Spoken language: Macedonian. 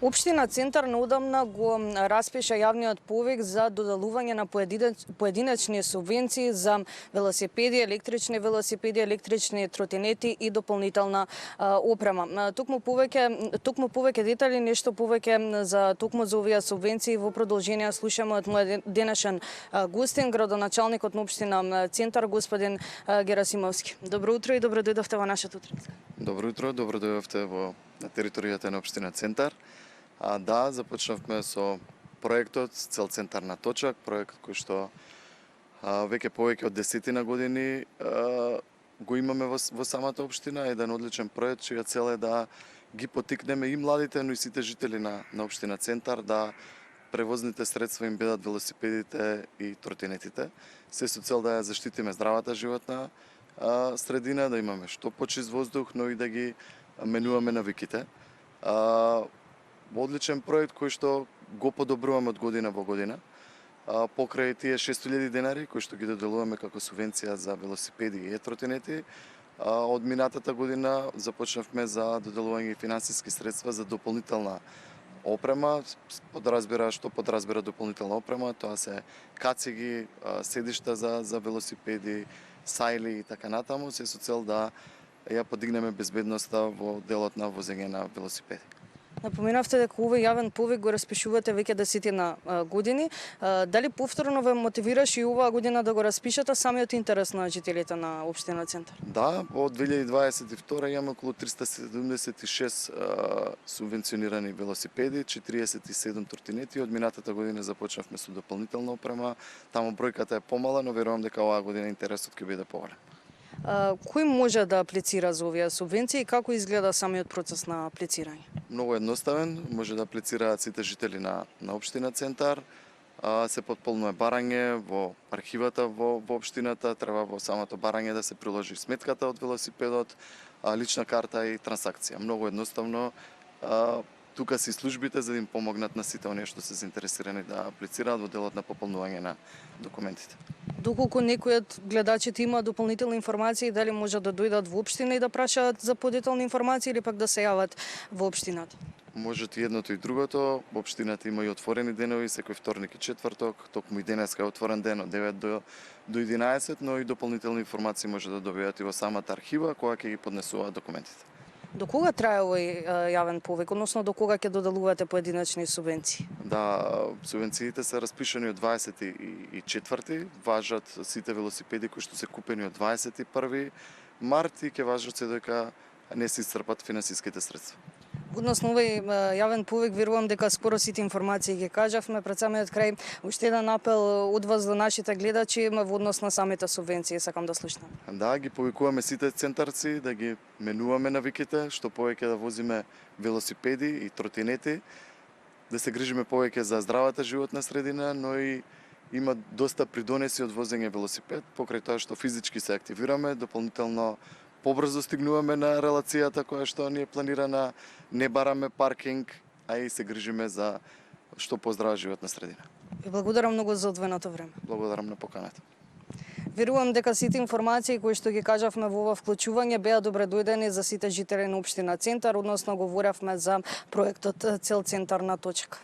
Општина Центар неодамна го распиша јавниот повик за доделување на поединечни субвенции за велосипеди, електрични тротинети и дополнителна опрема. Токму повеќе детали, нешто повеќе за овие субвенции во продолжение слушаме од мојот денешен гостин, градоначалникот на општина Центар, господин Герасимовски. Добро утро и добро дојдовте во нашата утринска. Добро утро, добро дојдовте на територијата на општина Центар. Да, започнавме со проектот Цел Центар на точак, проект кој што веќе повеќе од 10 години го имаме во самата општина, еден одличен проект чија цел е да ги поттикнеме и младите, но и сите жители на општина Центар да превозните средства им бидат велосипедите и тротинетите, се со цел да ја заштитиме здравата животна средина, да имаме што почист воздух, но и да ги менуваме навиките. Одличен проект кој што го подобруваме од година во година. Покрај тие 600.000 денари кои што ги доделуваме како субвенција за велосипеди и тротинети, од минатата година започнавме за доделување финансиски средства за дополнителна опрема. Што подразбира дополнителна опрема? Тоа се кациги, седишта за велосипеди, сајли и така натаму, се со цел да ја подигнеме безбедноста во делот на возење на велосипеди. Напоменавте дека овој јавен повик го распишувате веќе 10 години. Дали повторно ве мотивираше и оваа година да го распишете самиот интерес на жителите на општина Центар? Да, од 2022 имаме околу 376 субвенционирани велосипеди, 47 тротинети. Од минатата година започнавме со дополнителна опрема. Таму бројката е помала, но верувам дека оваа година интересот ќе биде поголем. Кој може да аплицира за овие субвенции и како изгледа самиот процес на аплицирање? Многу едноставен, може да аплицираат сите жители на општина Центар. Се потполнува барање во архивата во општината, треба во самото барање да се приложи сметката од велосипедот, лична карта и трансакција. Многу едноставно. Тука се службите за да им помогнат на сите оние што се заинтересирани да аплицираат во делот на пополнување на документите. Доколку некој од гледачите има дополнителни информации, дали може да дојдат во општина и да прашаат за подетални информации или пак да се јават во општината? Можете едното и другото. Општината има и отворени денови, секој вторник и четврток, токму и денеска е отворен ден од 9 до 11, но и дополнителни информации може да добијат и во самата архива, која ќе ги поднесуваат документите. До кога трае овој јавен повик, односно до кога ќе доделувате поединечни субвенции? Да, субвенциите се распишани од 24, важат сите велосипеди кои што се купени од 21 март и ќе важат се дека не се исцрпат финансиските средства. Односно овој јавен повик, верувам дека скоро сите информации ги кажавме. Пред самиот крај, уште еден апел од вас до нашите гледачи во однос на самите субвенции, сакам да слушнам. Да, ги повикуваме сите центарци да ги менуваме навиките, што повеќе да возиме велосипеди и тротинети, да се грижиме повеќе за здравата животна средина, но и има доста придонеси од возење велосипед, покрај тоа што физички се активираме, дополнително побрзо стигнуваме на релацијата која што ни е планирана, не бараме паркинг, а и се грижиме за што поздрава животна средина. Ви благодарам многу за одвоеното време. Благодарам на поканата. Верувам дека сите информации кои што ги кажавме во ова вклучување беа добре дојдени за сите жители на општина Центар, односно говоревме за проектот Цел Центар на точка.